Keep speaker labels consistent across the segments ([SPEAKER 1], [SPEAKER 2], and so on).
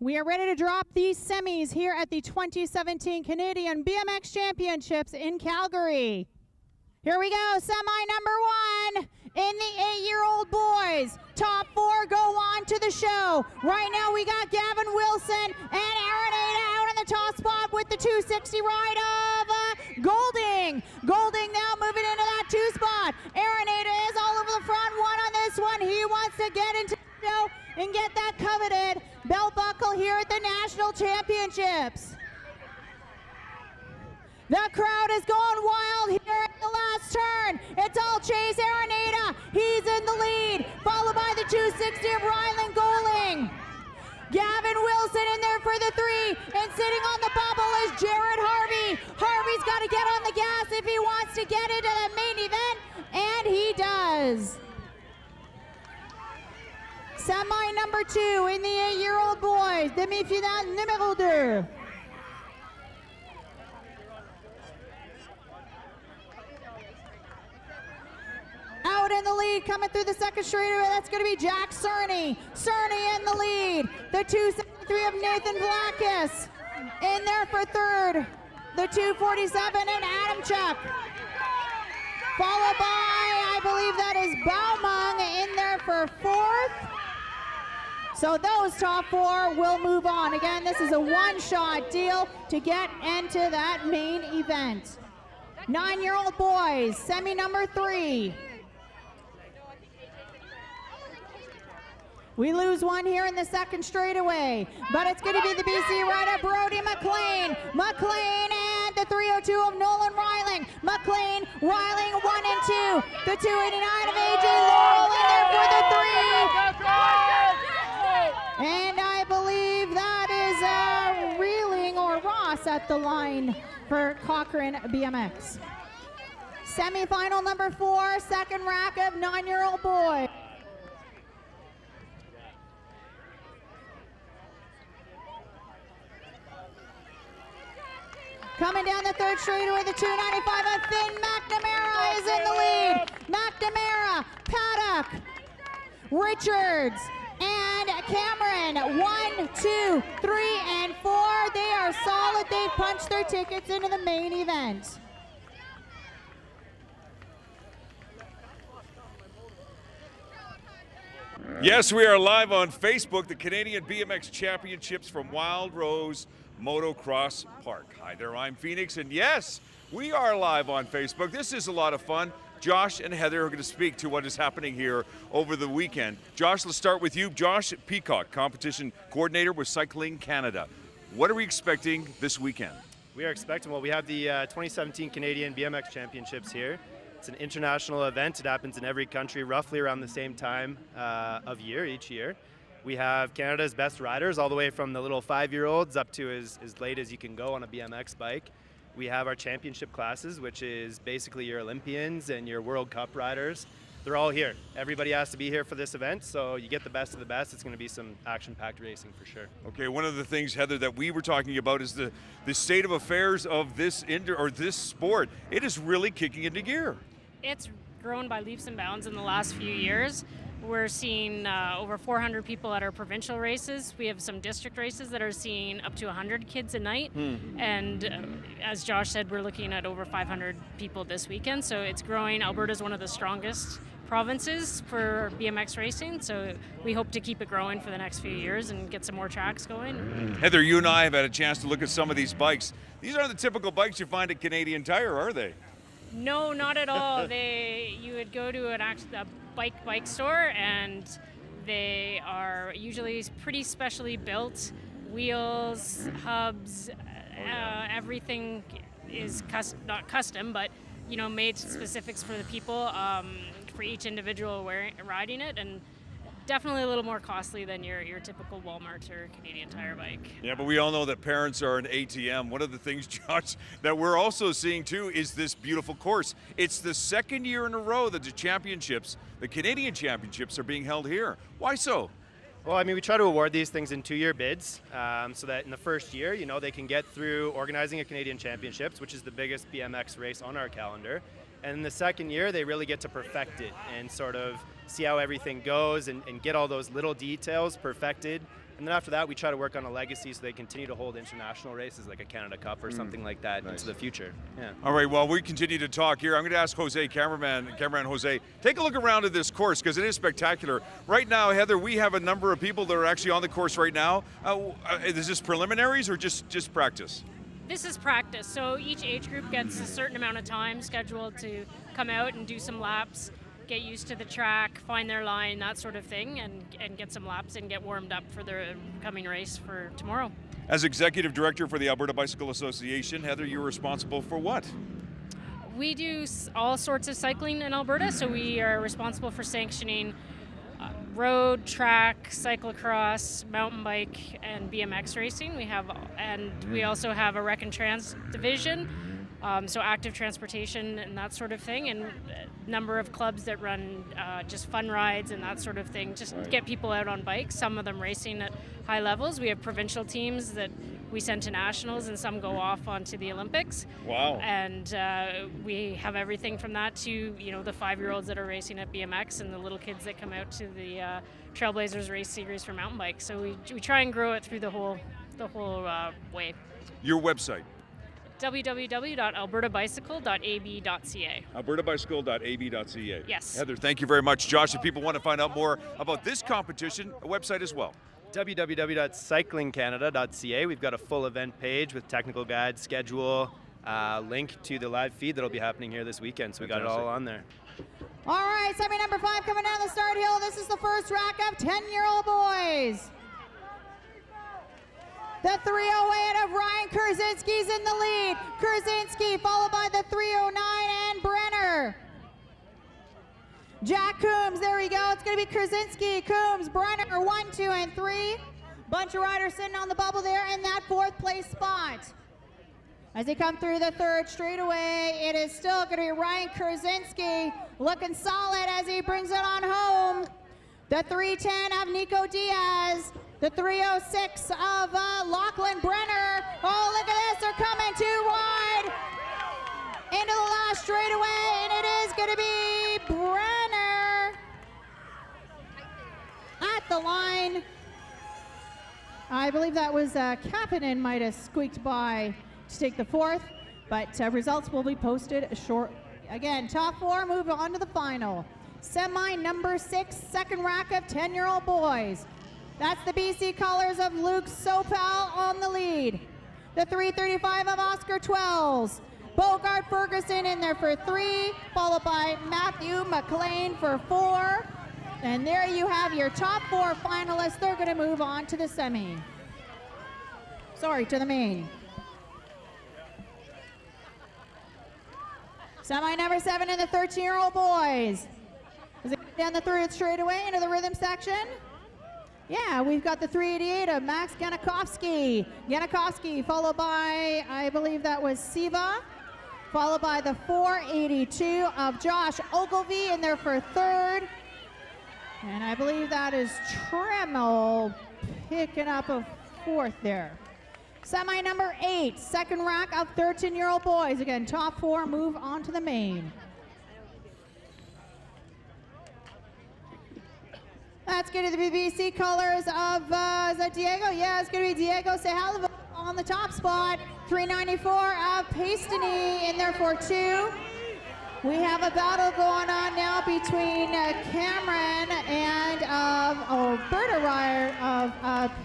[SPEAKER 1] We are ready to drop these semis here at the 2017 Canadian BMX Championships in Calgary. Here we go, semi number 1 in the 8-year-old boys. Top 4 go on to the show. Right now we got Gavin Wilson and Aaron Ada out in the top spot with the 260 ride of Golding. Golding now moving into that 2 spot. Aaron Ada is all over the front one on this one. He wants to get into the show and get that coveted belt buckle here at the National Championships. The crowd is going wild here at the last turn. It's all Chase Araneda. He's in the lead, followed by the 260 of Rylan Goling. Gavin Wilson in there for the 3, and sitting on the bubble is Jared Harvey. Harvey's got to get on the gas if he wants to get into the main event, and he does. Semi number 2 in the 8-year-old boys, demi-finale numéro 2. Out in the lead, coming through the second straightaway, that's going to be Jack Cerny. Cerny in the lead. The 273 of Nathan Blackus in there for 3rd. The 247 and Adam Chuck. Followed by, I believe that is Baumung in there for 4th. So those top 4 will move on. Again, this is a one-shot deal to get into that main event. 9-year-old boys, semi number 3. We lose one here in the second straightaway, but it's going to be the BC rider Brody McLean. McLean and the 302 of Nolan Riling. McLean, Riling 1 and 2. The 289 of AJ Laurel in there for the 3. And I believe that is Reeling or Ross at the line for Cochrane BMX. Semi-final number 4, second rack of 9-year-old boy. Coming down the third straightaway, the 295 of Finn McNamara is in the lead. McNamara, Paddock, Richards, and Cameron. 1, 2, 3, and 4. They are solid. They've punched their tickets into the main event.
[SPEAKER 2] Yes, we are live on Facebook, the Canadian BMX Championships from Wild Rose Motocross Park. Hi there, I'm Phoenix, and yes, we are live on Facebook. This is a lot of fun. Josh and Heather are going to speak to what is happening here over the weekend. Josh, let's start with you. Josh Peacock, competition coordinator with Cycling Canada. What are we expecting this weekend?
[SPEAKER 3] We are expecting, well, we have the 2017 Canadian BMX Championships here. It's an international event. It happens in every country roughly around the same time of year, each year. We have Canada's best riders, all the way from the little 5-year-olds up to as late as you can go on a BMX bike. We have our championship classes, which is basically your Olympians and your World Cup riders. They're all here. Everybody has to be here for this event, so you get the best of the best. It's going to be some action-packed racing for sure.
[SPEAKER 2] Okay, one of the things, Heather, that we were talking about is the state of affairs of this sport. It is really kicking into gear.
[SPEAKER 4] It's grown by leaps and bounds in the last few years. We're seeing over 400 people at our provincial races. We have some district races that are seeing up to 100 kids a night. And as Josh said, we're looking at over 500 people this weekend. So it's growing. Alberta is one of the strongest provinces for BMX racing. So we hope to keep it growing for the next few years and get some more tracks going.
[SPEAKER 2] Heather, you and I have had a chance to look at some of these bikes. These aren't the typical bikes you find at Canadian Tire, are they?
[SPEAKER 4] No, not at all. You would go to a bike store, and they are usually pretty specially built. Wheels, hubs, everything is not custom, but made specifics for the people, for each individual riding it, and definitely a little more costly than your typical Walmart or Canadian Tire bike.
[SPEAKER 2] Yeah, but we all know that parents are an ATM. One of the things, Josh, that we're also seeing too is this beautiful course. It's the second year in a row that the Canadian Championships are being held here. Why so?
[SPEAKER 3] Well, I mean, we try to award these things in 2-year bids so that in the first year, they can get through organizing a Canadian Championships, which is the biggest BMX race on our calendar. And in the second year, they really get to perfect it and sort of see how everything goes and get all those little details perfected And then after that, we try to work on a legacy so they continue to hold international races like a Canada Cup or something like that into the future. Yeah.
[SPEAKER 2] All right, well, we continue to talk here. I'm going to ask Jose, cameraman Jose, take a look around at this course because it is spectacular. Right now, Heather, we have a number of people that are actually on the course right now. Is this preliminaries or just practice?
[SPEAKER 4] This is practice, so each age group gets a certain amount of time scheduled to come out and do some laps, get used to the track, find their line, that sort of thing, and get some laps and get warmed up for their coming race for tomorrow. As
[SPEAKER 2] Executive Director for the Alberta Bicycle Association, Heather, you're responsible for what?
[SPEAKER 4] We do all sorts of cycling in Alberta, so we are responsible for sanctioning road, track, cyclocross, mountain bike, and BMX racing. We also have a rec and trans division, so active transportation and that sort of thing, and a number of clubs that run just fun rides and that sort of thing, just get people out on bikes, some of them racing at high levels. We have provincial teams that we send to nationals, and some go off onto the Olympics.
[SPEAKER 2] Wow.
[SPEAKER 4] And we have everything from that to, the 5-year-olds that are racing at BMX and the little kids that come out to the Trailblazers race series for mountain bikes. So we try and grow it through the whole way.
[SPEAKER 2] Your website?
[SPEAKER 4] www.albertabicycle.ab.ca.
[SPEAKER 2] albertabicycle.ab.ca.
[SPEAKER 4] Yes.
[SPEAKER 2] Heather, thank you very much. Josh, if people want to find out more about this competition, a website as well.
[SPEAKER 3] www.cyclingcanada.ca. We've got a full event page with technical guide, schedule, link to the live feed that'll be happening here this weekend. So we got it all on there.
[SPEAKER 1] All right, semi number 5 coming down the start hill. This is the first rack of 10-year-old boys. The 308 of Ryan Kurzinski's in the lead. Kurzinski followed by the 309 and Brenner. Jack Coombs, there we go. It's going to be Kurzinski, Coombs, Brenner, 1, 2, and 3. Bunch of riders sitting on the bubble there in that 4th place spot. As they come through the 3rd straightaway, it is still going to be Ryan Kurzinski looking solid as he brings it on home. The 310 of Nico Diaz. The 306 of Lachlan Brenner. Oh, look at this, they're coming too wide into the last straightaway, and it is going to be Brenner at the line. I believe that was Kapanen might have squeaked by to take the 4th, but results will be posted short. Again, top 4 move on to the final. Semi number 6, second rack of 10-year-old boys. That's the BC colors of Luke Sopel on the lead. The 335 of Oscar Twelves. Bogart Ferguson in there for 3, followed by Matthew McLean for 4. And there you have your top 4 finalists. They're going to move on to the semi. Sorry, to the main. Semi number 7 in the 13-year-old boys. As they get down the 3rd straightaway into the rhythm section. Yeah, we've got the 388 of Max Yanakovsky. Yanakovsky followed by, I believe that was Siva. Followed by the 482 of Josh Ogilvie in there for 3rd. And I believe that is Tremmel picking up a 4th there. Semi number 8, second rack of 13-year-old boys. Again, top 4 move on to the main. That's going to be the BBC colors of, is that Diego? Yeah, it's going to be Diego Sehalovic on the top spot. 394 of Pastany in there for 2. We have a battle going on now between Cameron and Alberta Ryer of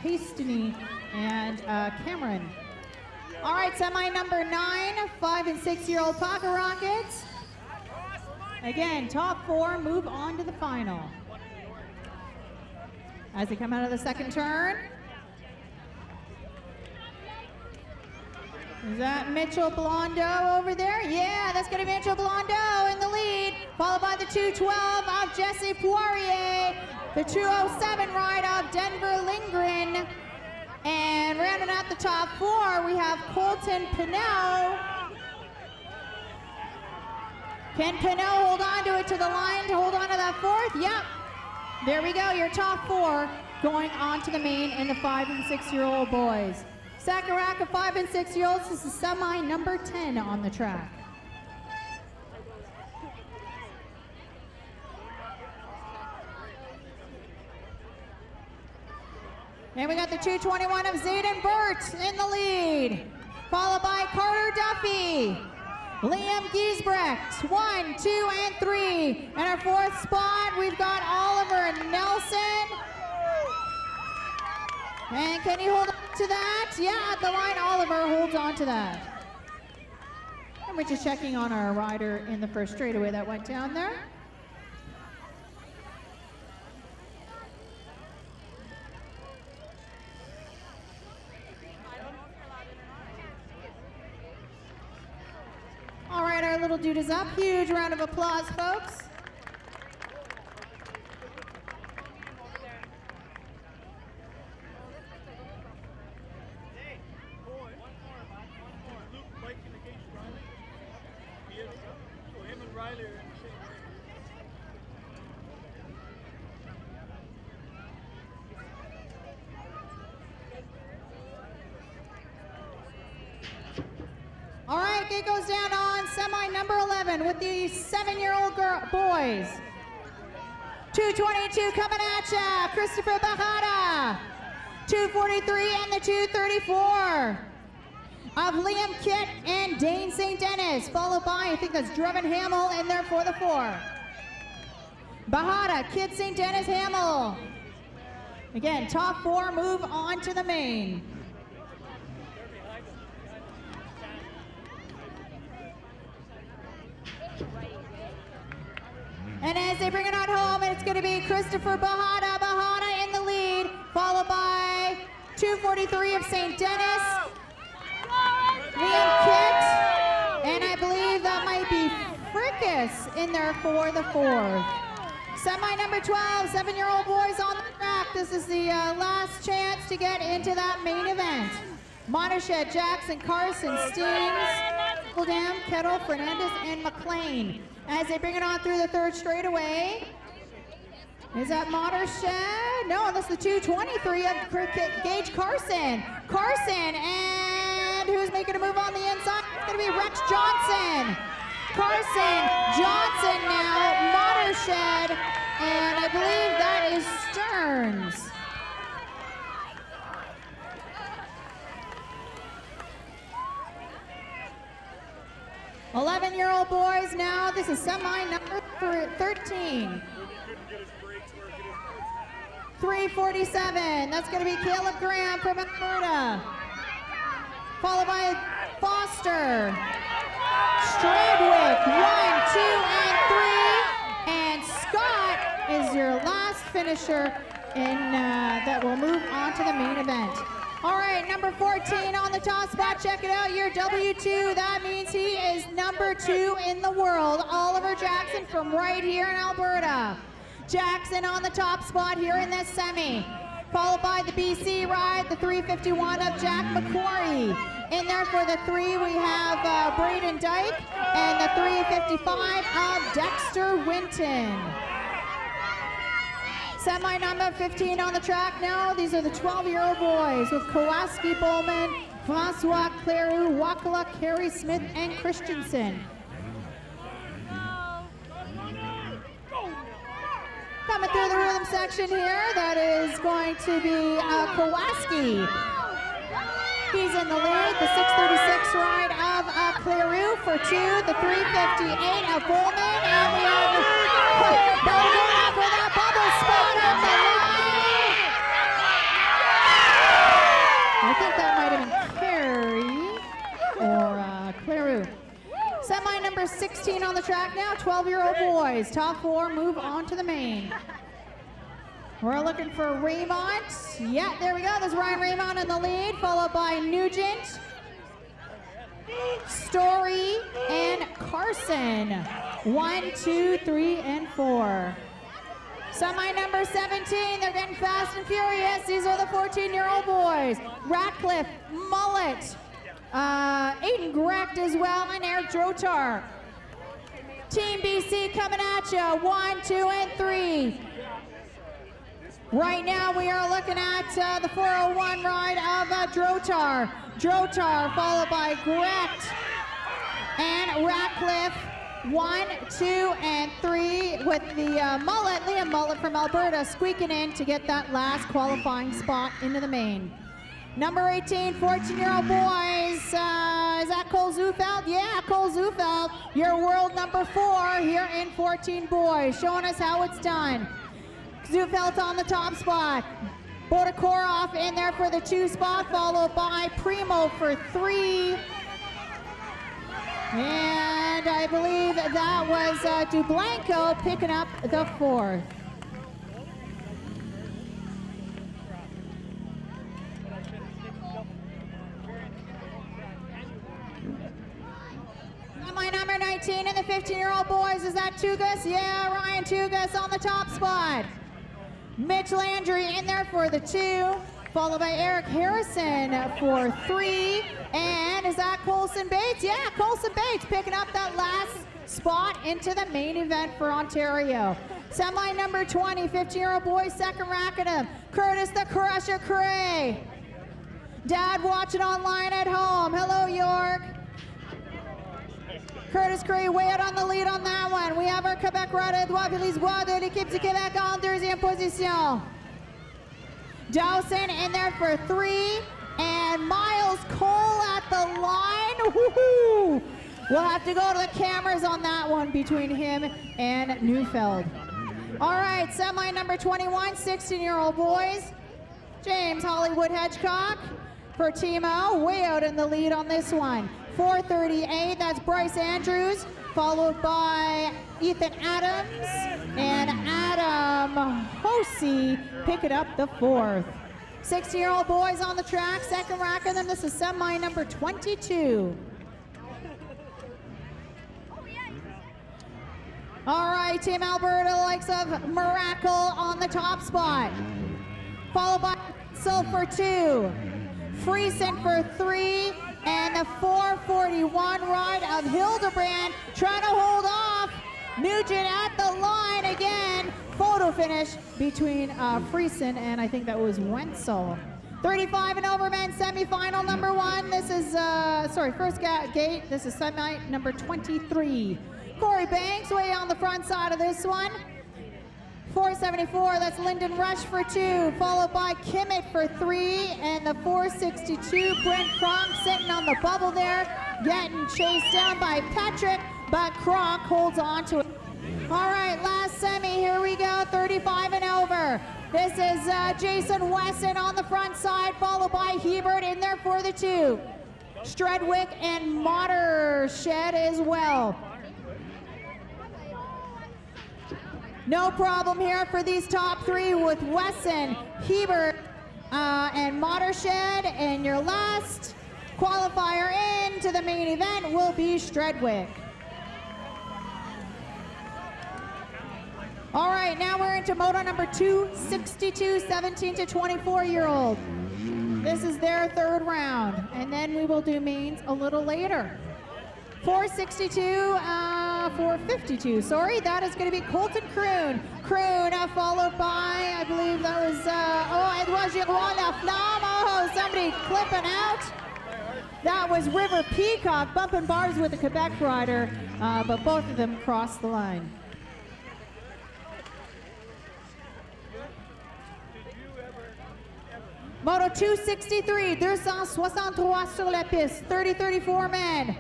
[SPEAKER 1] Pastany and Cameron. All right, semi number 9, 5 and 6-year-old Pocket Rockets. Again, top 4 move on to the final. As they come out of the second turn. Is that Mitchell Blondeau over there? Yeah, that's going to be Mitchell Blondeau in the lead, followed by the 212 of Jesse Poirier, the 207 ride of Denver Lindgren, and rounding out the top 4, we have Colton Pinnell. Can Pinnell hold on to it to the line to hold on to that 4th? Yep. There we go, your top 4 going on to the main in the 5 and 6-year-old boys. Second rack of 5 and 6-year-olds, this is semi number 10 on the track. And we got the 221 of Zayden Burt in the lead, followed by Carter Duffy, Liam Giesbrecht, 1, 2, and 3. And our fourth spot, we've got Oliver Nelson. And can he hold on to that? Yeah, at the line, Oliver holds on to that. And we're just checking on our rider in the first straightaway that went down there. All right, our little dude is up. Huge round of applause, folks. All right, it goes down on semi number 11 with the 7-year-old boys. 222 coming at ya, Christopher Bajada. 243 and the 234 of Liam Kitt and Dane St. Dennis, followed by, I think that's Drevin Hamill in there for the 4. Bajada, Kitt, St. Dennis, Hamill. Again, top 4 move on to the main. And as they bring it on home, it's going to be Christopher Bajada in the lead, followed by 243 of St. Dennis, Liam Kitt, and I believe that might be Frickus in there for the 4th. Semi number 12, 7-year-old boys on the track. This is the last chance to get into that main event. Montechet, Jackson, Carson, Stings, Dam, Kettle, Fernandez, and McLean. As they bring it on through the 3rd straightaway. Is that Montechet? No, that's the 223 of Gage Carson. Carson, and who's making a move on the inside? It's going to be Rex Johnson. Carson, Johnson now, Montechet, and I believe that is Stearns. "11-year-old boys now, this is semi number 13. 347, that's going to be Caleb Graham from Alberta. Followed by Foster, Strandwick, 1, 2, and 3. And Scott is your last finisher that will move on to the main event. All right, number 14 on the top spot. Check it out, your W2. That means he is number 2 in the world. Oliver Jackson from right here in Alberta. Jackson on the top spot here in this semi. Followed by the BC ride, the 351 of Jack McQuarrie. In there for the 3, we have Braden Dyke, and the 355 of Dexter Winton. Semi number 15 on the track now. These are the 12-year-old boys with Kowalski Bowman, Francois Cleroux, Wakala, Carey Smith, and Christensen. Coming through the rhythm section here, that is going to be Kowalski. He's in the lead, the 636 ride of Cleroux for 2, the 358 of Bowman, and we have going out for that bubble spot on the line. I think that might have been Carey or Cleroux. Semi number 16 on the track now, 12-year-old boys. Top 4 move on to the main. We're looking for Raymont. Yeah, there we go. There's Ryan Raymont in the lead, followed by Nugent, Story, and Carson. 1, 2, 3, and 4. Semi number 17, they're getting fast and furious. These are the 14-year-old boys. Ratcliffe, Mullet, Aiden Grecht as well, and Eric Drotar. Team BC coming at you, 1, 2, and 3. Right now we are looking at the 401 ride of Drotar. Drotar followed by Grecht and Ratcliffe 1, 2, and 3 with the mullet, Liam Mullet from Alberta, squeaking in to get that last qualifying spot into the main. Number 18, 14-year-old boys, is that Cole Zufeld? Yeah, Cole Zufeld, your world number 4 here in 14 boys, showing us how it's done. Zufeld on the top spot. Bodakorov in there for the 2 spot, followed by Primo for 3. And I believe that was Dublanko picking up the 4th. My number 19 and the 15-year-old boys, is that Tugas? Yeah, Ryan Tugas on the top spot. Mitch Landry in there for the 2, followed by Eric Harrison for 3. And is that Colson Bates? Yeah, Colson Bates picking up that last spot into the main event for Ontario. Semi number 20, 15-year-old boys, second racketum, Curtis the Crusher Cray. Dad watching online at home. Hello, York. Curtis Cray way out on the lead on that one. We have our Quebec rider, Edouard Villisbois de l'équipe du Québec en deuxième position. Dawson in there for 3, and Miles Cole at the line. Woo-hoo! We'll have to go to the cameras on that one between him and Neufeld. All right, semi number 21, 16-year-old boys. James Hollywood Hedgecock for Timo, way out in the lead on this one. 4:38, that's Bryce Andrews, followed by Ethan Adams, and Adam Hosey picking up the 4th. 16-year-old boys on the track, second rack, and then this is semi number 22. All right, Team Alberta, the likes of Miracle on the top spot, followed by Sulphur 2, Friesen for 3, and the 4:41 ride of Hildebrand trying to hold off Nugent at the line again. Photo finish between Friesen and I think that was Wenzel. 35 and over men semifinal number 1. This is, first gate. This is semi number 23. Corey Banks way on the front side of this one. 4:74, that's Lyndon Rush for 2, followed by Kimmett for 3, and the 4:62, Brent Kronk sitting on the bubble there, getting chased down by Patrick, but Kronk holds on to it. All right, last semi, here we go, 35 and over. This is Jason Wesson on the front side, followed by Hebert in there for the 2. Stredwick and Modershed as well. No problem here for these top 3 with Wesson, Hebert, and Modershed. And your last qualifier into the main event will be Stredwick. All right, now we're into moto number 262, 17 to 24-year-old. This is their 3rd round, and then we will do mains a little later. 4:62, 4:52, sorry, that is going to be Colton Kroon. Kroon followed by, I believe that was, Edouard Giroir La Flamme. Oh, somebody clipping out. That was River Peacock bumping bars with the Quebec rider, but both of them crossed the line. Moto 263, 263 sur la piste, 30-34 men.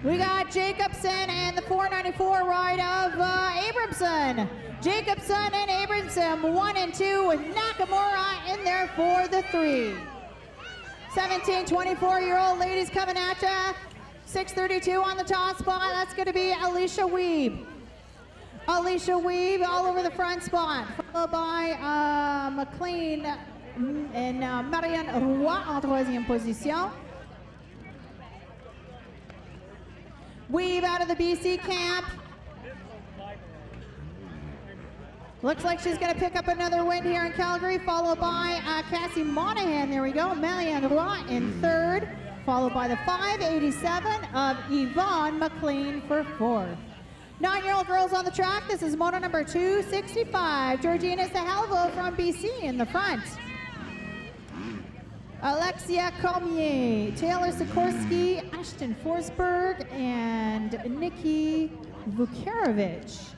[SPEAKER 1] We got Jacobson and the 494 ride of Abramson. Jacobson and Abramson, 1 and 2 with Nakamura in there for the 3. 17, 24-year-old ladies coming at ya. 6:32 on the top spot. That's going to be Alicia Weeb. Alicia Weeb all over the front spot, followed by McLean and Marianne Roy en troisième position. Weeb out of the BC camp. Looks like she's going to pick up another win here in Calgary, followed by Cassie Monahan. There we go. Marianne Roy in 3rd, followed by the 587 of Yvonne McLean for 4th. 9-year-old girls on the track. This is moto number 265. Georgina Sahalvo from BC in the front. Alexia Cormier, Taylor Sikorsky, Ashton Forsberg, and Nikki Vukarovich.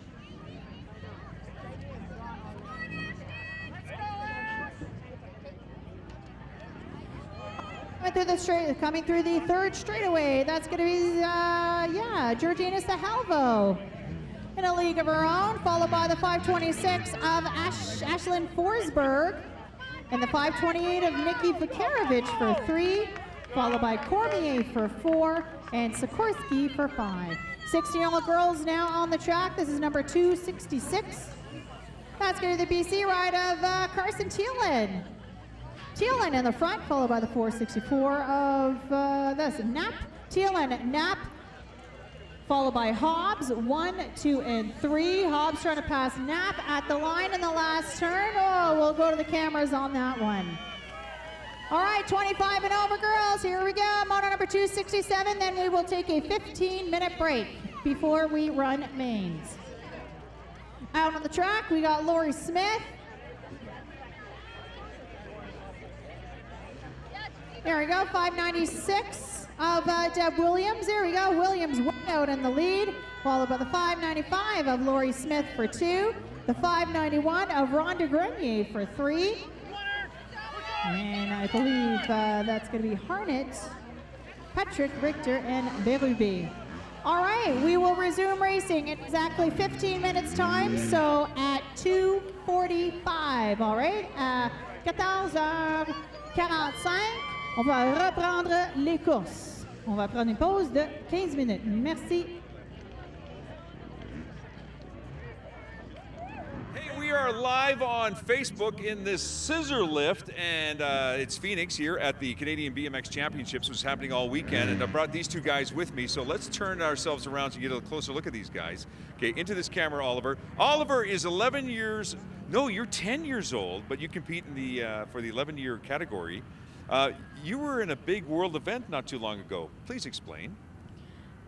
[SPEAKER 1] Coming through the third straightaway, that's going to be, Georgina Sahalvo in a league of her own, followed by the 526 of Ashlyn Forsberg, and the 528 of Nikki Vukarovich for 3, followed by Cormier for 4, and Sikorsky for 5. 16-year-old girls now on the track. This is number 266. That's going to be the BC ride of Carson Thielen. Thielen in the front, followed by the 464 of, that's Knapp. Thielen, Knapp, followed by Hobbs, 1, 2, and 3. Hobbs trying to pass Knapp at the line in the last turn. Oh, we'll go to the cameras on that one. All right, 25 and over girls, here we go. Moto number 267, then we will take a 15-minute break before we run mains. Out on the track, we got Lori Smith. There we go, 596 of Deb Williams. There we go, Williams way out in the lead, followed by the 595 of Lori Smith for 2, the 591 of Rhonda Grenier for 3, and I believe that's going to be Harnett, Patrick Richter, and Berube. All right, we will resume racing in exactly 15 minutes time, so at 2:45, all right? 14h45, on va reprendre les courses. On va prendre une pause de 15 minutes. Merci.
[SPEAKER 2] Hey, we are live on Facebook in this scissor lift, and it's Phoenix here at the Canadian BMX Championships, which is happening all weekend, and I brought these two guys with me, so let's turn ourselves around to get a closer look at these guys. Okay, into this camera, Oliver. Oliver is 11 years, no, you're 10 years old, but you compete in the for the 11-year category. You were in a big world event not too long ago. Please explain.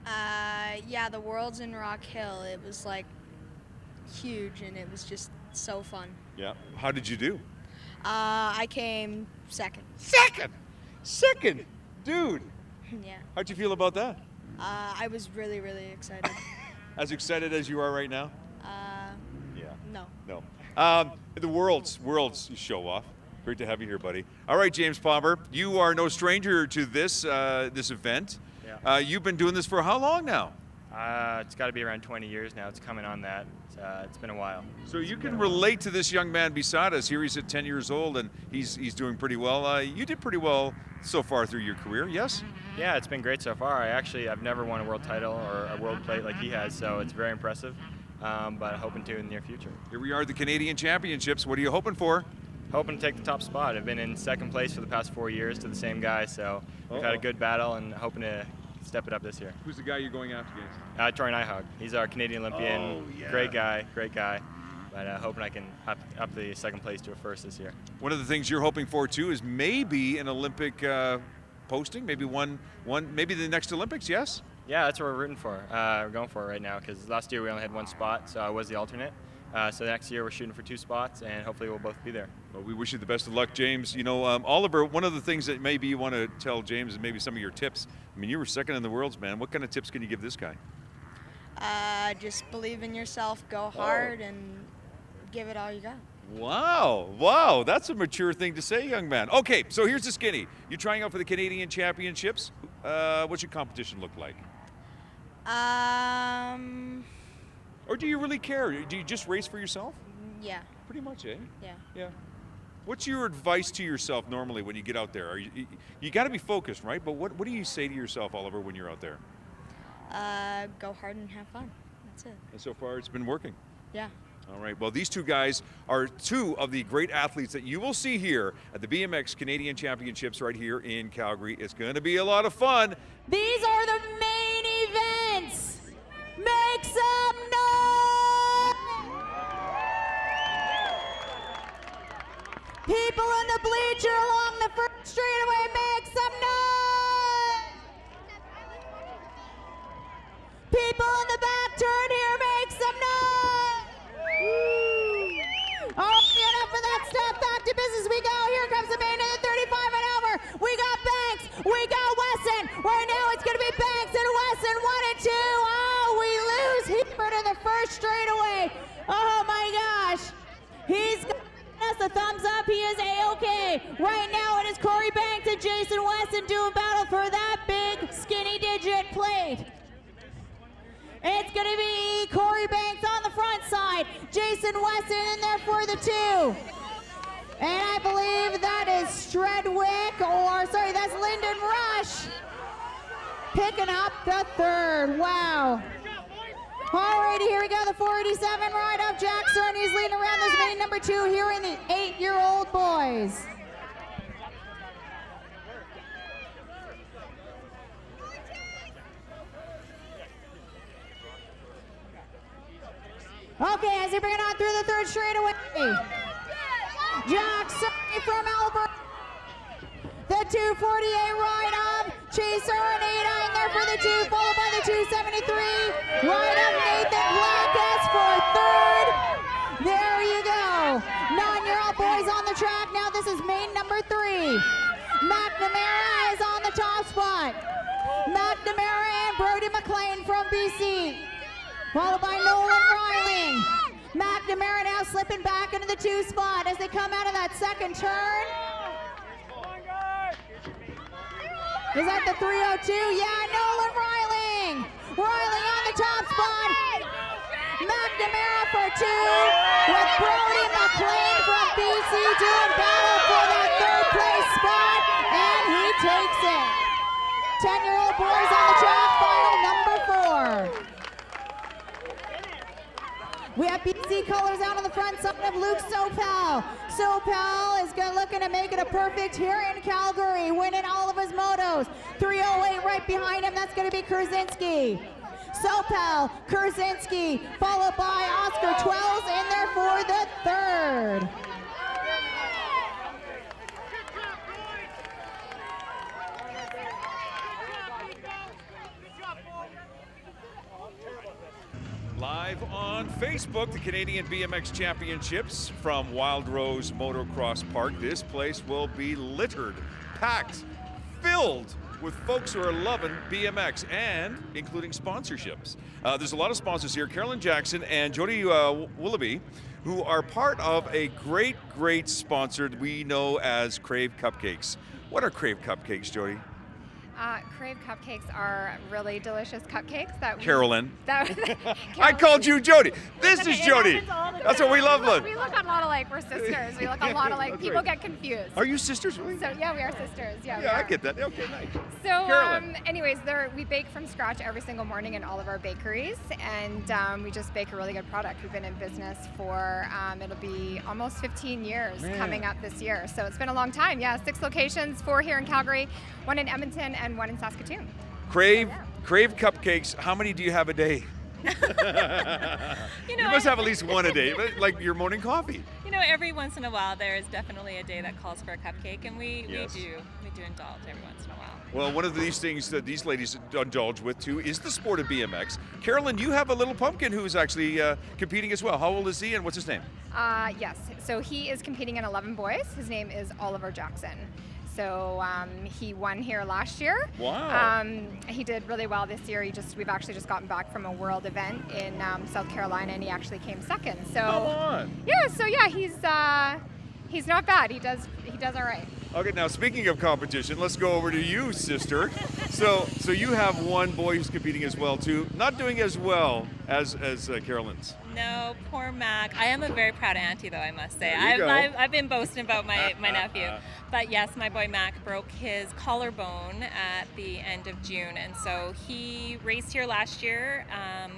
[SPEAKER 5] Yeah, the Worlds in Rock Hill. It was like huge, and it was just so fun.
[SPEAKER 2] Yeah. How did you do?
[SPEAKER 5] I came second.
[SPEAKER 2] Second, dude.
[SPEAKER 5] Yeah.
[SPEAKER 2] How'd you feel about that?
[SPEAKER 5] I was really, really excited.
[SPEAKER 2] As excited as you are right now? Yeah.
[SPEAKER 5] No.
[SPEAKER 2] No. The Worlds show off. Great to have you here, buddy. All right, James Palmer, you are no stranger to this this event.
[SPEAKER 3] Yeah.
[SPEAKER 2] You've been doing this for how long now?
[SPEAKER 3] It's got to be around 20 years now. It's coming on that. It's been a while.
[SPEAKER 2] So you can relate to this young man beside us. Here he's at 10 years old, and he's doing pretty well. You did pretty well so far through your career, yes?
[SPEAKER 3] Yeah, it's been great so far. I've never won a world title or a world plate like he has, so it's very impressive. But hoping to in the near future.
[SPEAKER 2] Here we are at the Canadian Championships. What are you hoping for?
[SPEAKER 3] Hoping to take the top spot. I've been in second place for the past 4 years to the same guy, so we've had a good battle and hoping to step it up this year.
[SPEAKER 2] Who's the guy you're going after against?
[SPEAKER 3] Troy Nyhog. He's our Canadian Olympian.
[SPEAKER 2] Oh, yeah.
[SPEAKER 3] Great guy. But hoping I can up the second place to a first this year.
[SPEAKER 2] One of the things you're hoping for too is maybe an Olympic posting, maybe maybe the next Olympics. Yes.
[SPEAKER 3] Yeah, that's what we're rooting for. We're going for it right now because last year we only had one spot, so I was the alternate. So next year we're shooting for 2 spots, and hopefully we'll both be there.
[SPEAKER 2] Well, we wish you the best of luck, James. You know, Oliver, one of the things that maybe you want to tell James is maybe some of your tips. I mean, you were second in the Worlds, man. What kind of tips can you give this guy?
[SPEAKER 5] Just believe in yourself, go hard, and give it all you got.
[SPEAKER 2] Wow, that's a mature thing to say, young man. Okay, so here's the skinny. You're trying out for the Canadian Championships. What's your competition look like? Or do you really care? Do you just race for yourself?
[SPEAKER 5] Yeah.
[SPEAKER 2] Pretty much, eh?
[SPEAKER 5] Yeah.
[SPEAKER 2] What's your advice to yourself normally when you get out there? You got to be focused, right? But what do you say to yourself, Oliver, when you're out there?
[SPEAKER 5] Go hard and have fun. That's it.
[SPEAKER 2] And so far, it's been working.
[SPEAKER 5] Yeah.
[SPEAKER 2] All right. Well, these two guys are two of the great athletes that you will see here at the BMX Canadian Championships right here in Calgary. It's going to be a lot of fun.
[SPEAKER 1] These are the main events. Make some noise! People in the bleacher along the first straightaway, make some noise! People in the back turn here, make some noise! All right, enough of that stuff. Back to business we go. Here comes the main event, 35 and over. Right now it's going to be Banks and Wesson, 1 and 2. Oh, we lose Hebert in the first straightaway. Oh my gosh. He's giving us a thumbs up. He is A-OK. Right now it is Corey Banks and Jason Wesson doing battle for that big skinny digit plate. It's going to be Corey Banks on the front side. Jason Wesson in there for the 2. And I believe that is Stredwick, or sorry, that's Lyndon Rush picking up the 3rd. Wow. Alrighty, here we go, the 487 right up Jackson. He's leading around this main number 2 here in the 8-year-old boys. Okay, as he bring it on through the 3rd straightaway. Jackson from Alberta. The 248 right up. Chaser and Ada in there for the 2, followed by the 273. Right up Nathan Blackus for 3rd. There you go. 9-year-old boys on the track. Now this is main number 3. McNamara is on the top spot. McNamara and Brody McLean from BC. Followed by Nolan Riling. McNamara now slipping back into the 2 spot as they come out of that 2nd turn. Is that the 302? Yeah, Nolan Riling. Riling on the top spot. McNamara for 2 with Brody McLean from BC doing battle for that 3rd place spot, and he takes it. 10-year-old boys on the track, final number 4. We have BC colors out on the front side of Luke Sopal. Sopal is looking to make it a perfect here in Calgary, winning all of his motos. 308 right behind him, that's going to be Kurzinski. Sopal, Kurzinski, followed by Oscar Twells in there for the 3rd.
[SPEAKER 2] Live on Facebook, the Canadian BMX Championships from Wild Rose Motocross Park. This place will be littered, packed, filled with folks who are loving BMX and including sponsorships. There's a lot of sponsors here. Carolyn Jackson and Jody Willoughby, who are part of a great, great sponsor we know as Crave Cupcakes. What are Crave Cupcakes, Jody?
[SPEAKER 6] Crave Cupcakes are really delicious cupcakes that
[SPEAKER 2] Carolyn.
[SPEAKER 6] I
[SPEAKER 2] called you Jody. This is Jody. That's what we love.
[SPEAKER 6] We look a lot alike. We're sisters. We look a lot alike. People get confused.
[SPEAKER 2] Are you sisters, really?
[SPEAKER 6] So yeah, we are sisters. Yeah,
[SPEAKER 2] Yeah, I get that. Okay, nice.
[SPEAKER 6] So anyways, we bake from scratch every single morning in all of our bakeries, and we just bake a really good product. We've been in business for it'll be almost 15 years coming up this year. So it's been a long time. Yeah, 6 locations, 4 here in Calgary, 1 in Edmonton, and 1 in Saskatoon.
[SPEAKER 2] Crave Cupcakes, how many do you have a day? You must have at least 1 a day, like your morning coffee.
[SPEAKER 7] You know, every once in a while there is definitely a day that calls for a cupcake, and we do indulge every once in a while.
[SPEAKER 2] Well, one of these things that these ladies indulge with too is the sport of BMX. Carolyn, you have a little pumpkin who's actually competing as well. How old is he and what's his name?
[SPEAKER 6] Yes, so he is competing in 11 boys. His name is Oliver Jackson. So he won here last year.
[SPEAKER 2] Wow.
[SPEAKER 6] He did really well this year. We've actually just gotten back from a world event in South Carolina, and he actually came 2nd. So
[SPEAKER 2] come on.
[SPEAKER 6] Yeah. So yeah, he's not bad. He does all right.
[SPEAKER 2] Okay, now speaking of competition, let's go over to you, sister. So you have one boy who's competing as well too, not doing as well as Carolyn's.
[SPEAKER 7] No, poor Mac. I am a very proud auntie, though, I must say.
[SPEAKER 2] There you
[SPEAKER 7] I've been boasting about my nephew. But yes, my boy Mac broke his collarbone at the end of June, and so he raced here last year.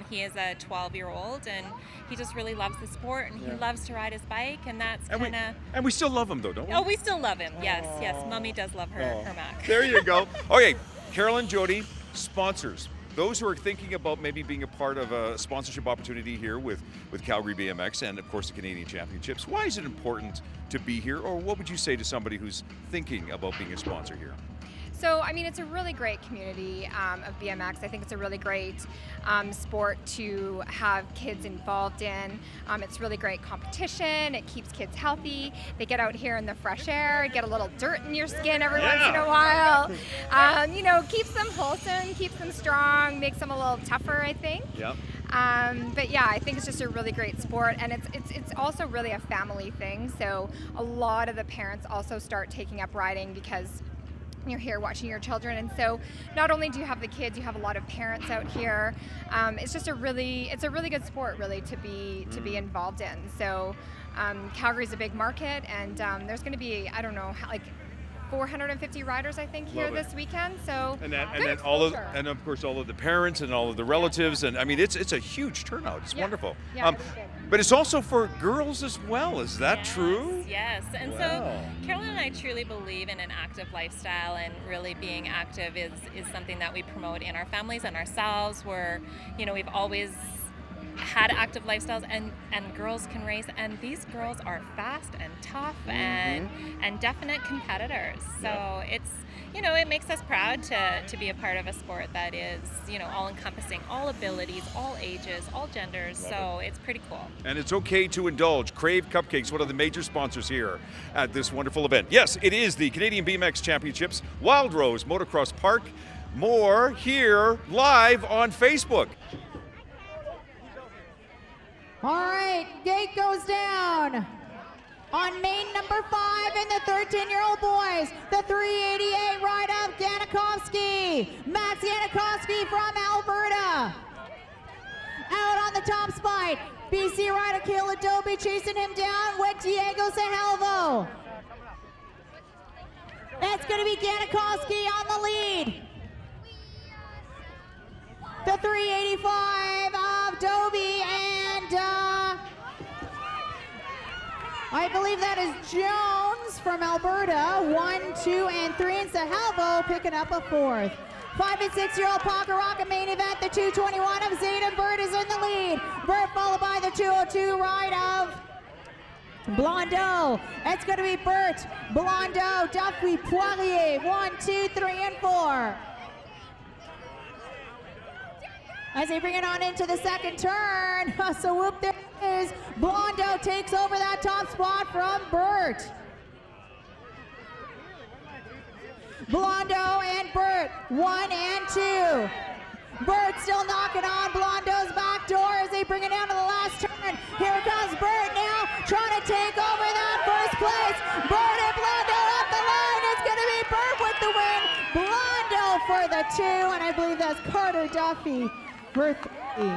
[SPEAKER 7] He is a 12-year-old, and he just really loves the sport, and he loves to ride his bike, and that's kind of...
[SPEAKER 2] And we still love him, though, don't we?
[SPEAKER 7] Oh, we still love him, yes. Mommy does love her Mac.
[SPEAKER 2] There you go. Okay, Carolyn, Jody, sponsors. Those who are thinking about maybe being a part of a sponsorship opportunity here with Calgary BMX and, of course, the Canadian Championships, why is it important to be here? Or what would you say to somebody who's thinking about being a sponsor here?
[SPEAKER 6] So, I mean, it's a really great community of BMX. I think it's a really great sport to have kids involved in. It's really great competition. It keeps kids healthy. They get out here in the fresh air, get a little dirt in your skin every once in a while. well. You know, keeps them wholesome, keeps them strong, makes them a little tougher, I think.
[SPEAKER 2] Yep.
[SPEAKER 6] But yeah, I think it's just a really great sport, and it's also really a family thing. So a lot of the parents also start taking up riding because you're here watching your children, and so not only do you have the kids, you have a lot of parents out here. It's just a really good sport, really, to be involved in. So Calgary's a big market, and there's going to be, I don't know, like 450 riders, I think, here this weekend. So
[SPEAKER 2] and then of course all of the parents and all of the relatives, and I mean it's a huge turnout. It's wonderful.
[SPEAKER 6] Yeah, it is big.
[SPEAKER 2] But it's also for girls as well. Is that true?
[SPEAKER 7] Yes, and
[SPEAKER 2] Wow.
[SPEAKER 7] so Carolyn and I truly believe in an active lifestyle, and really being active is something that we promote in our families and ourselves. Where, you know, we've always had active lifestyles, and girls can race, and these girls are fast and tough and definite competitors. So it's, you know, it makes us proud to be a part of a sport that is, you know, all encompassing, all abilities, all ages, all genders. So it's pretty cool.
[SPEAKER 2] And it's okay to indulge. Crave Cupcakes, one of the major sponsors here at this wonderful event. Yes, it is the Canadian BMX Championships, Wild Rose Motocross Park. More here live on Facebook.
[SPEAKER 1] All right, gate goes down. On main number 5 in the 13-year-old boys, the 388 ride of Yanakovsky. Max Yanakovsky from Alberta. Out on the top spot, BC rider Caleb Dobie chasing him down with Diego Sahelvo. It's going to be Yanakovsky on the lead. The 385 of Dobie, and I believe that is Jones from Alberta. 1, 2, and 3, and Sahelvo picking up a 4th. 5 and 6-year-old Pakaraka main event. The 221 of Zayden Burt is in the lead. Burt followed by the 202 ride of Blondeau. It's going to be Burt, Blondeau, Duffy, Poirier. 1, 2, 3, and 4. As they bring it on into the second turn, so whoop, there is Blondeau takes over that top spot from Burt. Blondeau and Burt, 1 and 2. Burt still knocking on Blondeau's back door as they bring it down to the last turn. Here comes Burt now, trying to take over that first place. Burt and Blondeau up the line. It's going to be Burt with the win. Blondeau for the 2, and I believe that's Carter Duffy for 3.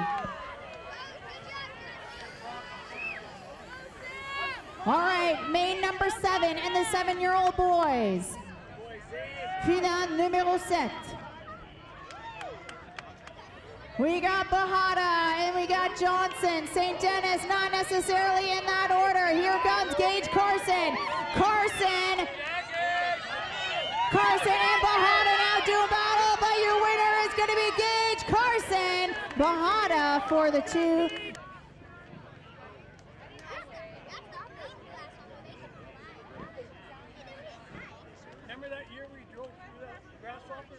[SPEAKER 1] All right, main number 7 and the 7-year-old boys. Final numéro 7. We got Bahada and we got Johnson. St. Denis not necessarily in that order. Here comes Gage Carson. Carson and Bahada now do battle, but your winner is going to be Gage Carson. Bahada for the 2.
[SPEAKER 8] Remember that year we drove through that grasshopper?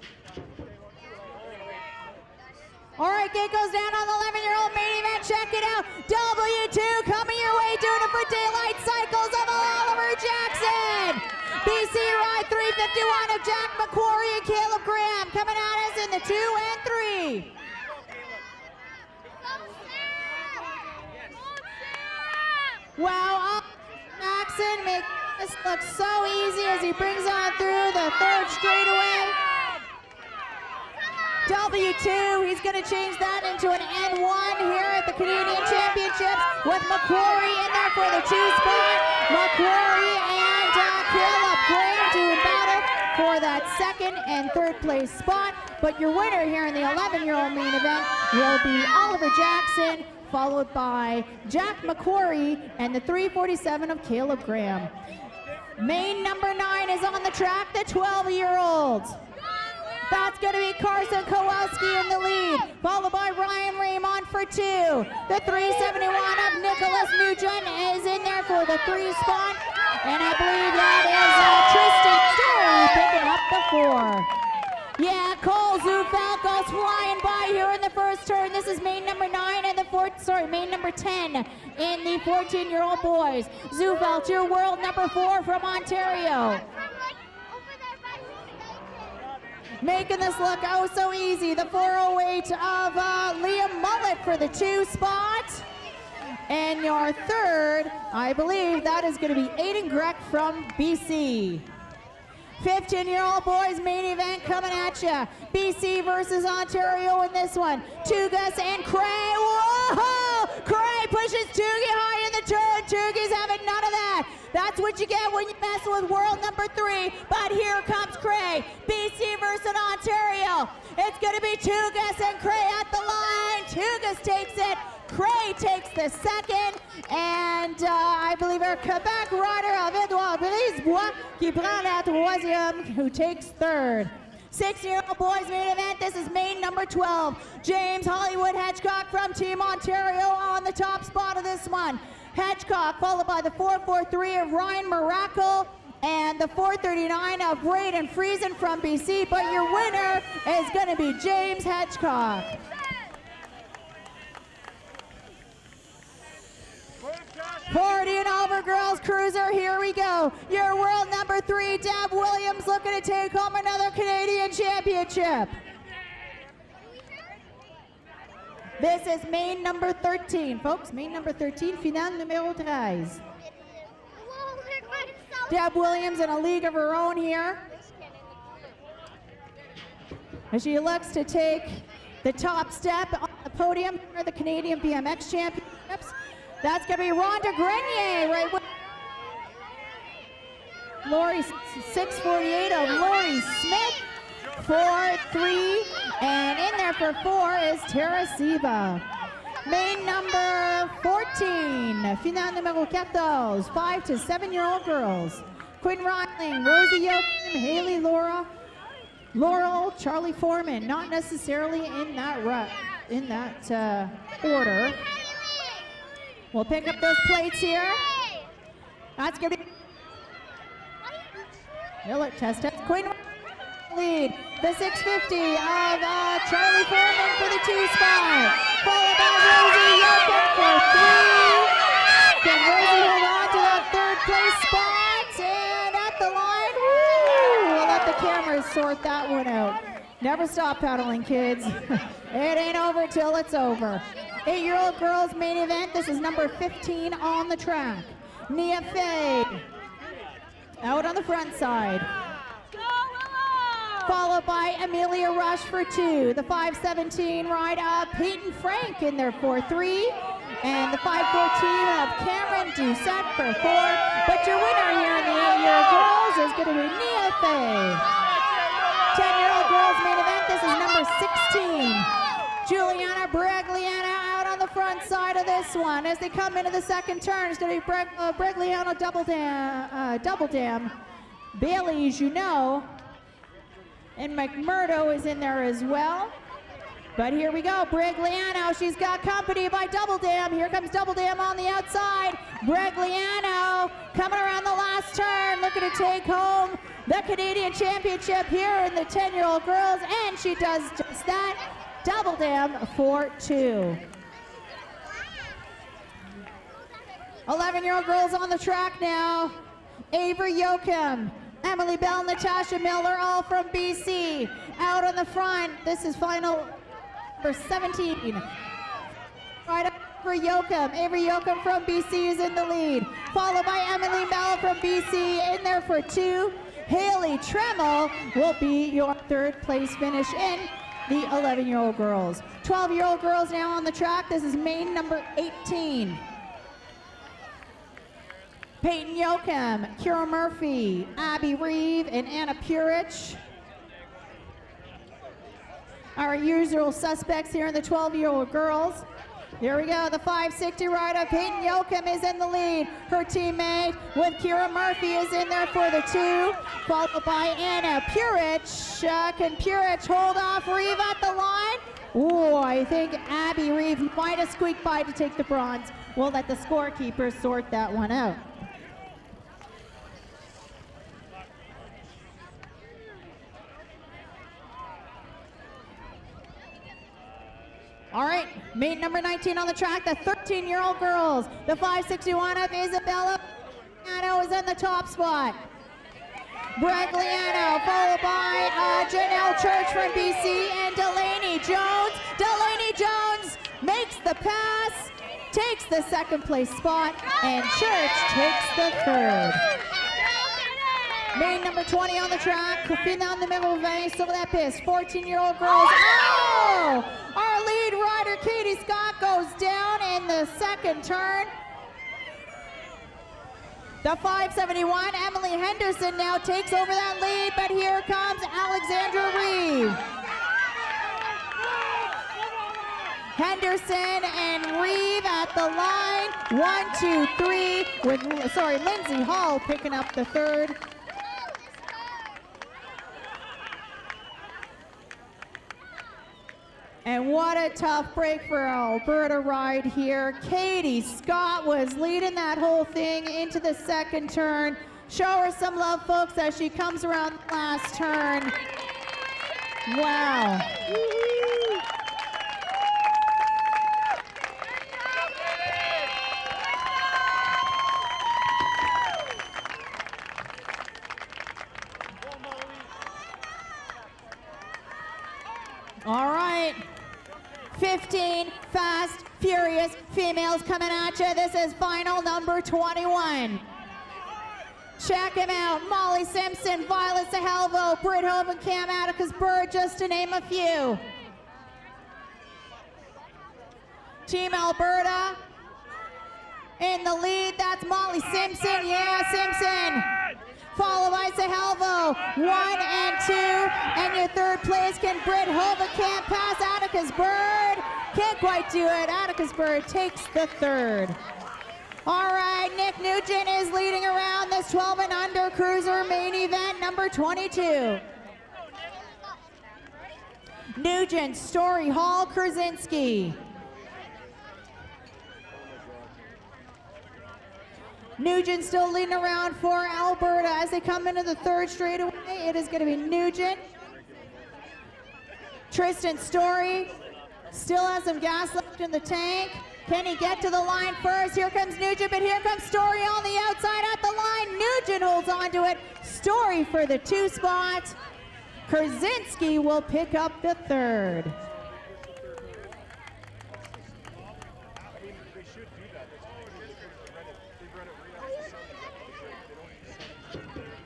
[SPEAKER 1] All right, gate goes down on the 11-year-old main event. Check it out. W2 coming your way, doing it for Daylight Cycles of Oliver Jackson. BC ride 351 of Jack McQuarrie and Caleb Graham coming at us in the 2 and 3. Wow, Jackson makes this look so easy as he brings on through the 3rd straightaway. W2, he's going to change that into an N1 here at the Canadian Championships with McQuarrie in there for the 2 spot. McQuarrie and Caleb Graham doing battle for that 2nd and 3rd place spot. But your winner here in the 11-year-old main event will be Oliver Jackson, followed by Jack McQuarrie and the 347 of Caleb Graham. Main number 9 is on the track, the 12-year-olds. That's going to be Carson Kowalski in the lead, followed by Ryan Raymond for 2. The 371 of Nicholas Nugent is in there for the 3 spot. And I believe that is Tristan Story picking up the 4. Yeah, Cole Zufalco's flying by here in the first turn. This is main number 9 and main number 10 in the 14-year-old boys. Zufalc, your world number 4 from Ontario. Making this look oh so easy. The 408 of Liam Mullet for the 2 spot. And your third, I believe that is going to be Aiden Grech from BC. 15-year-old boys main event coming at you. BC versus Ontario in this one. Tugas and Cray. Whoa! Cray pushes Toogie high in the turn. Toogie's having none of that. That's what you get when you mess with world number 3. But here comes Cray. BC versus Ontario. It's going to be Tugas and Cray at the line. Tugas takes it. Cray takes the second, and I believe our Quebec rider of Edouard Brisebois qui prend la troisième, who takes third. 16-year-old boys main event. This is main number 12. James Hollywood Hedgecock from Team Ontario on the top spot of this one. Hedgecock followed by the 443 of Ryan Miracle and the 439 of Braden Friesen from BC, but your winner is going to be James Hedgecock. 40 and over girls cruiser, here we go. Your world number 3, Deb Williams, looking to take home another Canadian championship. This is main number 13, folks. Main number 13, finale numéro 13. Deb Williams in a league of her own here, as she looks to take the top step on the podium for the Canadian BMX Championships. That's going to be Rhonda Grenier, right with Lori, 648 of Lori Smith, 4-3, and in there for 4 is Tara Siva. Main number 14, finale numéro 14, 5 to 7-year-old girls. Quinn Ryling, Rosie Yoakum, Haley Laurel, Charlie Foreman, not necessarily in that order. We'll pick up those plates here. That's going to be Miller test. Quinn lead. The 650 of Charlie Foreman for the 2 spot. Followed by Rosie Yoakum for 3. Can Rosie hold on to that 3rd place spot? And at the line, woo! We'll let the cameras sort that one out. Never stop pedaling, kids. It ain't over till it's over. 8-year-old girls main event. This is number 15 on the track. Nia Fay out on the front side. Followed by Amelia Rush for 2. The 517 ride of Peyton Frank in there for 3. And the 514 of Cameron Doucette for 4. But your winner here in the 8-year-old girls is going to be Nia Fay. 10-year-old girls main event. This is number 16. Juliana Bregliana out on the front side of this one. As they come into the second turn, it's going to be Bregliano double dam. Bailey, as you know, and McMurdo is in there as well. But here we go, Bregliano. She's got company by Double Dam. Here comes Double Dam on the outside. Bregliano coming around the last turn, looking to take home the Canadian Championship here in the 10-year-old girls, and she does just that. Double Dam for 2. 11-year-old girls on the track now. Avery Yoakum, Emily Bell, Natasha Miller, all from BC. Out on the front, this is final number 17. Right up for Yoakum. Avery Yoakum from BC is in the lead. Followed by Emily Bell from BC in there for 2. Haley Tremmel will be your 3rd place finish in the 11-year-old girls. 12-year-old girls now on the track. This is main number 18. Peyton Yoakum, Kira Murphy, Abby Reeve, and Anna Purich. Our usual suspects here in the 12-year-old girls. Here we go, the 560 rider, Peyton Yoakum is in the lead. Her teammate with Kira Murphy is in there for the 2, followed by Anna Purich. Can Purich hold off Reeve at the line? Ooh, I think Abby Reeve might have squeaked by to take the bronze. We'll let the scorekeepers sort that one out. All right, main number 19 on the track, the 13-year-old girls. The 561 of Isabella is in the top spot. Bragliano, followed by Janelle Church from BC and Delaney Jones. Delaney Jones makes the pass, takes the second place spot, and Church takes the third. Main number 20 on the track, Kofina in the middle of the still that piss. 14-year-old girls. Oh! Our lead rider, Katie Scott, goes down in the second turn. The 571, Emily Henderson now takes over that lead, but here comes Alexandra Reeve. Henderson and Reeve at the line. 1, 2, 3 with, Lindsay Hall picking up the third. And what a tough break for our Alberta ride here. Katie Scott was leading that whole thing into the second turn. Show her some love, folks, as she comes around the last turn. Wow. All right. 15 fast, furious females coming at you. This is final number 21. Check them out. Molly Simpson, Violet Sahelvo, Britt Hope, and Cam Atticus-Bird, just to name a few. Team Alberta in the lead. That's Molly Simpson. Yeah, Simpson. Followed by Sahelvo, 1 and 2, and your third place can Britt Hova, can't pass Atticus-Bird, can't quite do it. Atticus-Bird takes the third. All right, Nick Nugent is leading around this 12 and under cruiser main event number 22. Nugent, Story, Hall, Krasinski. Nugent still leading around for Alberta as they come into the third straightaway. It is going to be Nugent. Tristan Story still has some gas left in the tank. Can he get to the line first? Here comes Nugent, but here comes Story on the outside at the line. Nugent holds on to it. Story for the 2 spot. Krasinski will pick up the third.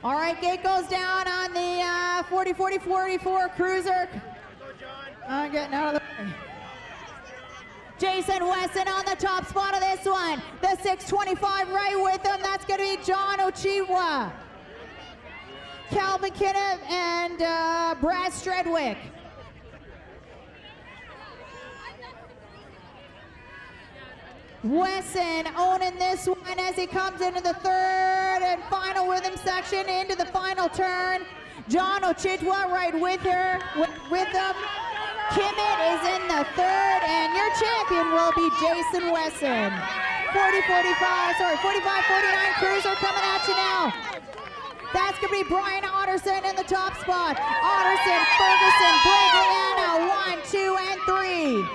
[SPEAKER 1] All right, gate goes down on the 40-40-44 cruiser. Getting out of the way. Jason Wesson on the top spot of this one. The 625 right with him. That's going to be John Ochiwa, Calvin Kinnup, and Brad Stredwick. Wesson owning this one as he comes into the third and final rhythm section into the final turn. John Ochitwa right with her, with them. Kimmett is in the third, and your champion will be Jason Wesson. 45-49 cruiser coming at you now. That's going to be Brian Otterson in the top spot. Otterson, Ferguson, Bragliano, 1, 2, and 3.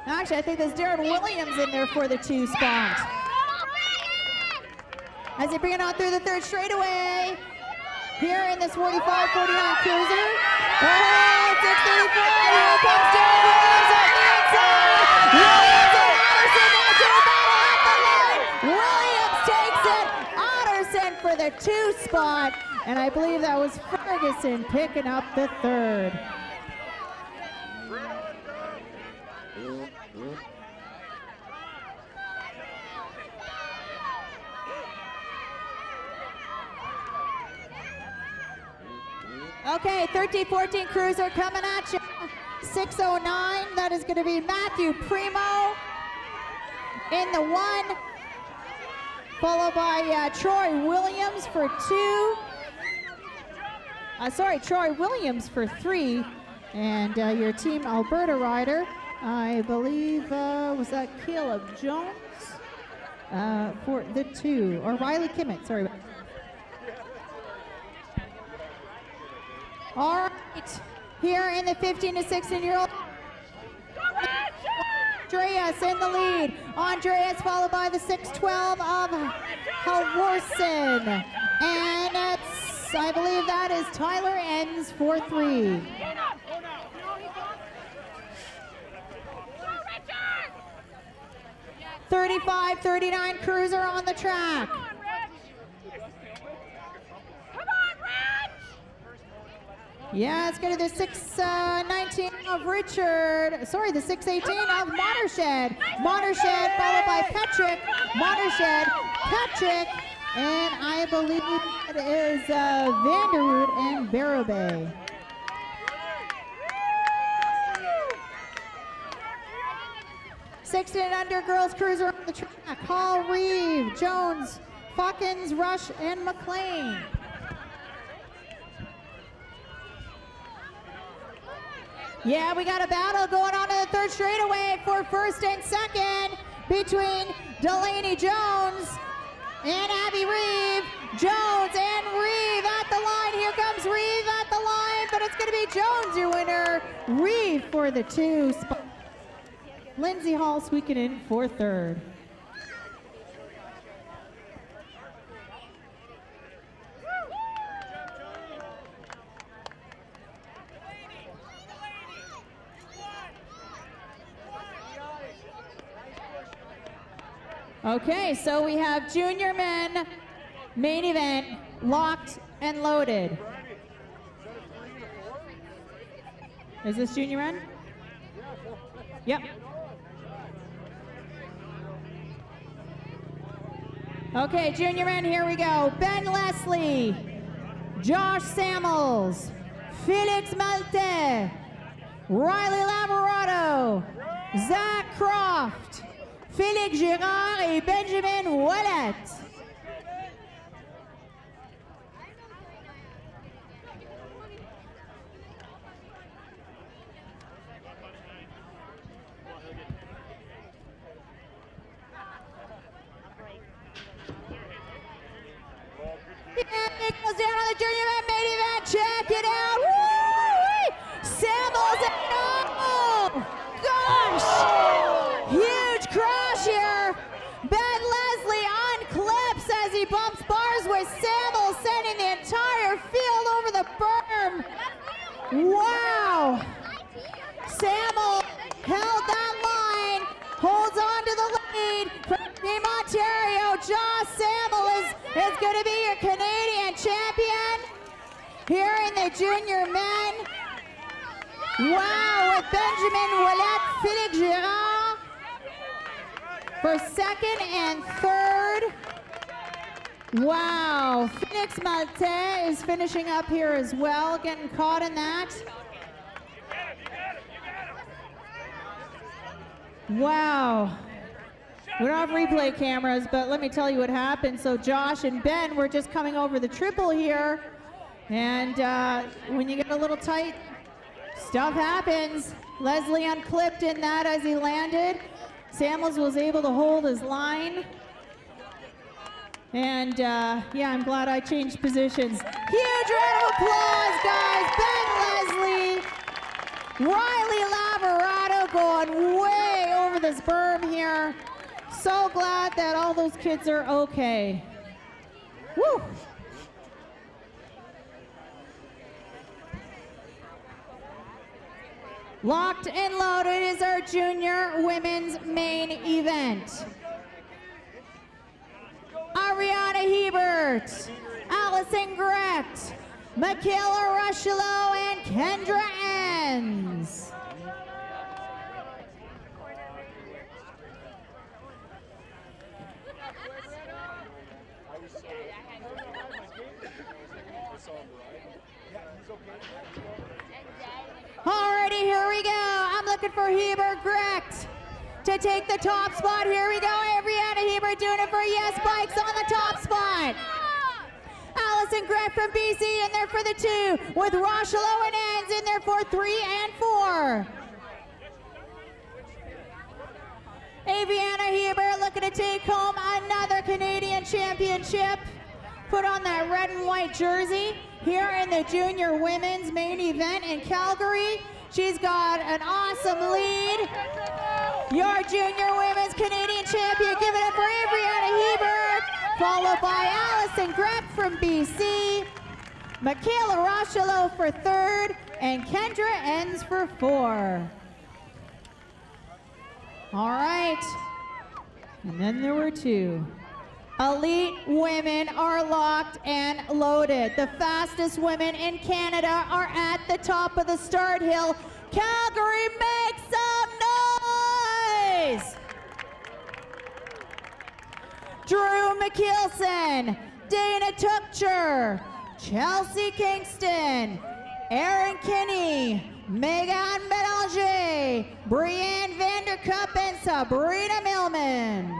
[SPEAKER 1] Actually, I think there's Darren Williams in there for the 2 spot. As they bring it on through the third straightaway. Here in this 45-49 cruiser. Oh, 634, here comes Darren Williams on the inside. Williams and Otterson now to the battle at the line. Williams takes it. Otterson for the 2 spot. And I believe that was Ferguson picking up the third. Okay, 13-14 cruiser coming at you. 609, that is going to be Matthew Primo in the 1, followed by Troy Williams for 2. Troy Williams for 3. And your Team Alberta rider, I believe, was that Caleb Jones for the 2, or Riley Kimmett, sorry. All right, here in the 15 to 16-year-old, Andreas in the lead. Andreas followed by the 612 of Halvorsen. And I believe that is Tyler ends 4-3. .35-39 cruiser on the track. Yeah, it's going to the 6:19 of Richard. Sorry, the 6:18 of Motorshed. Motorshed followed by Patrick. Motorshed, Patrick, and I believe it is Vanderwood and Barrowbay. Sixteen and under girls cruiser on the track. Hall, Reeve, Jones, Hawkins, Rush, and McLean. Yeah, we got a battle going on in the third straightaway for first and second between Delaney Jones and Abby Reeve. Jones and Reeve at the line. Here comes Reeve at the line, but it's going to be Jones your winner. Reeve for the 2 spot. Lindsay Hall squeaking in for third. Okay, so we have junior men main event locked and loaded. Is this junior men? Yep. Okay, junior men, here we go. Ben Leslie, Josh Samuels, Felix Malte, Riley Lamorato, Zach Croft, Félix Girard et Benjamin Wallet. Yeah, it goes down on the junior men main event. Check it out. Woo! Samuels and oh, gosh! Huge crash here. Ben Leslie on clips as he bumps bars with Samuels, sending the entire field over the berm. Wow! Samuels held that line, holds on to the lead from Team Ontario. Josh Samuels is going to be your Canadian champion here in the junior men. Wow, with Benjamin Ouellet, Félix Girard for second and third. Wow, Felix Malte is finishing up here as well, getting caught in that. Wow. We don't have replay cameras, but let me tell you what happened. So Josh and Ben were just coming over the triple here, and when you get a little tight, stuff happens. Leslie unclipped in that as he landed. Samuels was able to hold his line. And yeah, I'm glad I changed positions. Huge round of applause, guys. Ben Leslie, Riley Lamorato going way over this berm here. So glad that all those kids are okay. Woo! Locked and loaded is our junior women's main event. Ariana Hebert, Allison Grett, Michaela Rushelo, and Kendra Enns. Alrighty, here we go. I'm looking for Hebert Grett to take the top spot. Here we go. Ariana Hebert doing it for Yes Bikes on the top spot. Allison Grett from BC in there for the 2, with Rochelo and Enns in there for 3 and 4. Aviana Hebert looking to take home another Canadian championship. Put on that red and white jersey here in the junior women's main event in Calgary. She's got an awesome lead. Your junior women's Canadian champion. Give it up for Aviana Hebert, followed by Allison Grett from BC, Michaela Rochelo for third, and Kendra Enns for 4. All right, and then there were 2. Elite women are locked and loaded. The fastest women in Canada are at the top of the start hill. Calgary, make some noise! Drew McKeelson, Dana Tuchcher, Chelsea Kingston, Erin Kinney, Megan Belanger, Brienne Vandercup, and Sabrina Millman.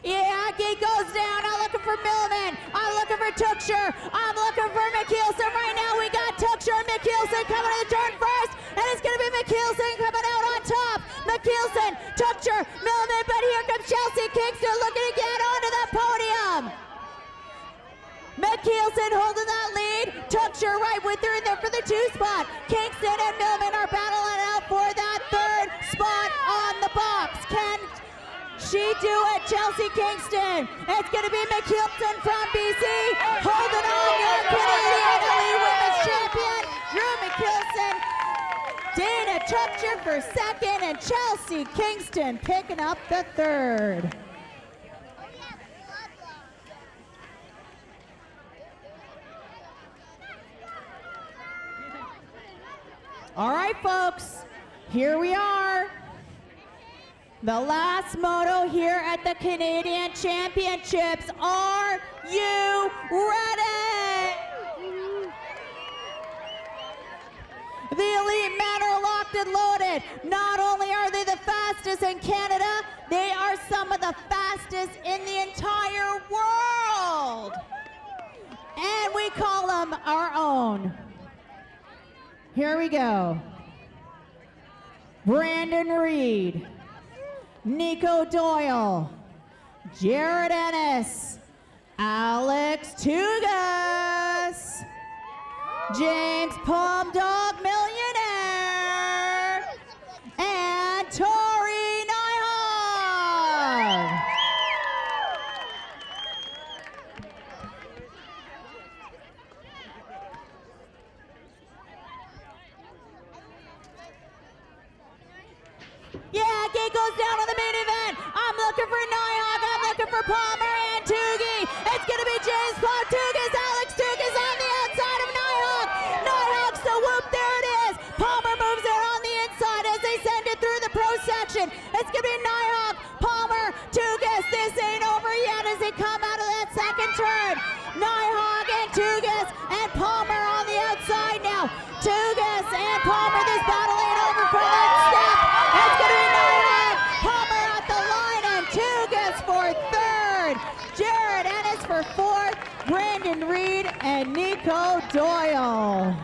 [SPEAKER 1] Yeah, gate goes down. I'm looking for Millman. I'm looking for Tuchcher. I'm looking for McKeelson. Right now we got Tuchcher and McKeelson coming to the turn first. And it's going to be McKeelson coming out on top. McKeelson, Tuchcher, Millman. But here comes Chelsea Kingston looking to get onto the podium. McKeelson holding that lead. Tuchcher right with her in there for the 2 spot. Kingston and Millman are battling out for that 3rd spot on the box. Can she do it? Chelsea Kingston. It's going to be McKeelson from BC holding on, young Canadian Elite Women's Champion Drew McKeelson. Dana Tuchcher for 2nd, and Chelsea Kingston picking up the 3rd. All right, folks, here we are. The last moto here at the Canadian Championships. Are you ready? The elite men are locked and loaded. Not only are they the fastest in Canada, they are some of the fastest in the entire world. And we call them our own. Here we go. Brandon Reed, Nico Doyle, Jared Ennis, Alex Tugas, James Palm Dog Millionaire, and Tori Nyhog. Yeah, gate goes down on the main event. I'm looking for Nyhog, I'm looking for Palmer and Tugi. It's gonna be James Palm, Tugas, Alex Tugas on the outside of Nyhog. Nyhog, so whoop, there it is. Palmer moves it on the inside as they send it through the pro section. It's gonna be Nyhog, Palmer, Tugas. This ain't over yet as they come out of that 2nd turn. Nyhog and Tugas and Palmer on the outside now. Tugas and Palmer, this battle ain't over for that step. It's going to be Nyhog, Palmer at the line, and Tugas for 3rd. Jared Ennis for 4th, Brandon Reed and Nico Doyle.